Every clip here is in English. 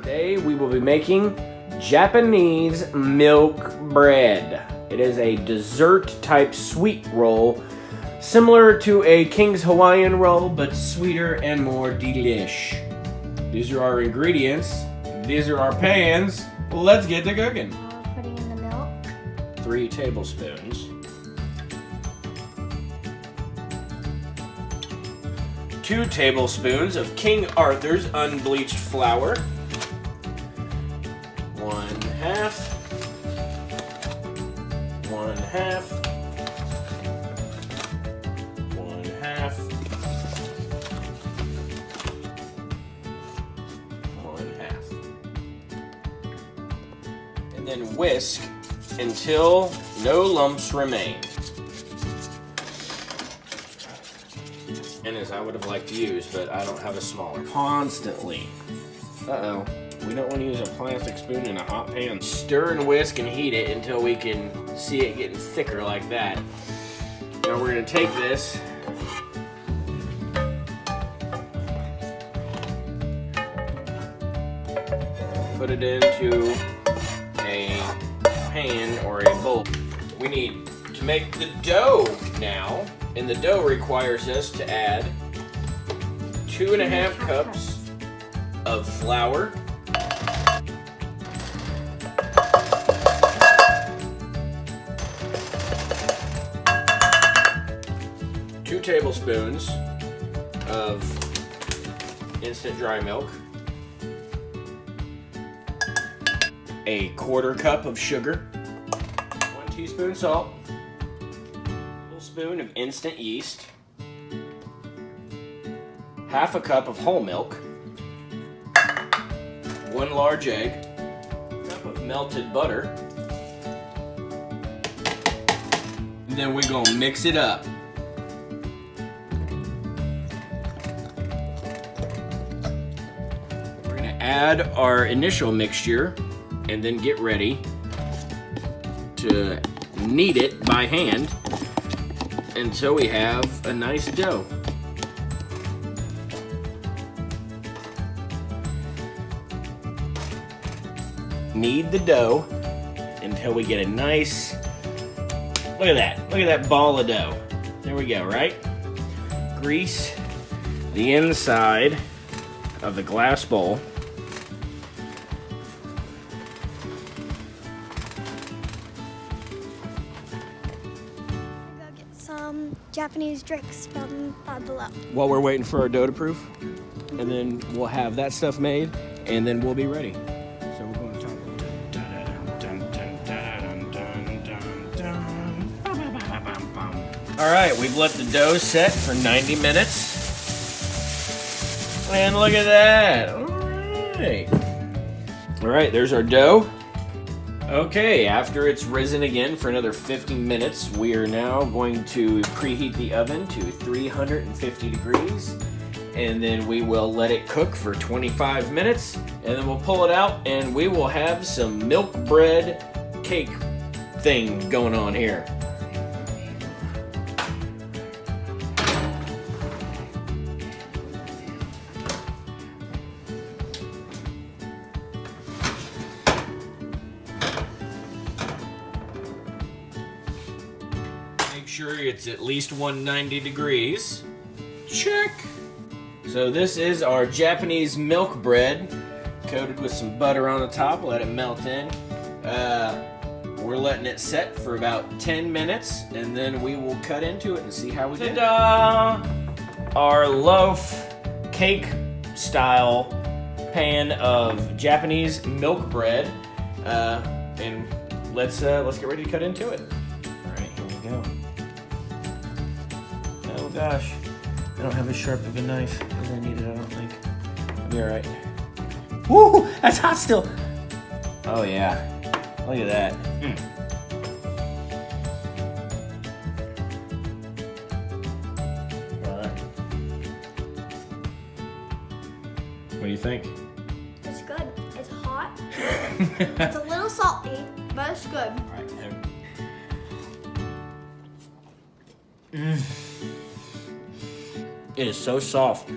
Today we will be making Japanese milk bread. It is a dessert type sweet roll, similar to a King's Hawaiian roll, but sweeter and more delish. These are our ingredients. These are our pans. Let's get to cooking. Putting in the milk. 3 tablespoons. 2 tablespoons of King Arthur's unbleached flour. 1/2. 1/2. 1/2. 1/2. And then whisk until no lumps remain. And as I would have liked to use, but I don't have a smaller. Constantly. Uh-oh. We don't want to use a plastic spoon in a hot pan. Stir and whisk and heat it until we can see it getting thicker like that. Now we're going to take this. Put it into a pan or a bowl. We need to make the dough now. And the dough requires us to add 2.5 cups of flour, 2 tablespoons of instant dry milk, a 1/4 cup of sugar, 1 teaspoon salt, spoon of instant yeast, 1/2 cup of whole milk, 1 large egg, 1 cup of melted butter, and then we're gonna mix it up. We're gonna add our initial mixture and then get ready to knead it by hand until we have a nice dough. Knead the dough until we get a nice, look at that ball of dough. There we go, right? Grease the inside of the glass bowl. Japanese drinks from below. While we're waiting for our dough to proof, and then we'll have that stuff made, and then we'll be ready. So we're going to talk. All right, we've let the dough set for 90 minutes, and look at that. All right, there's our dough. Okay, after it's risen again for another 50 minutes, we are now going to preheat the oven to 350 degrees, and then we will let it cook for 25 minutes, and then we'll pull it out, and we will have some milk bread cake thing going on here. Make sure it's at least 190 degrees. Check. So this is our Japanese milk bread, coated with some butter on the top. Let it melt in. We're letting it set for about 10 minutes, and then we will cut into it and see how we do. Ta-da! Our loaf cake style pan of Japanese milk bread, and let's get ready to cut into it. All right, here we go. Oh gosh, I don't have as sharp of a knife as I need it, I don't think. I'll be alright. Woo! That's hot still! Oh yeah. Look at that. Alright. What do you think? It's good. It's hot. It's a little salty, but it's good. Alright. It is so soft.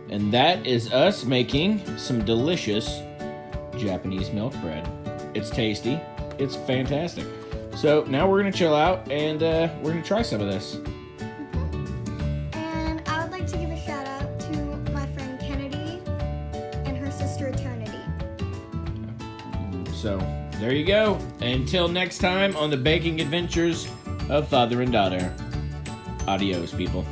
And that is us making some delicious Japanese milk bread. It's tasty. It's fantastic. So now we're gonna chill out and we're gonna try some of this. And I would like to give a shout out to my friend Kennedy and her sister Eternity. So there you go. Until next time on the baking adventures of father and daughter. Adios, people.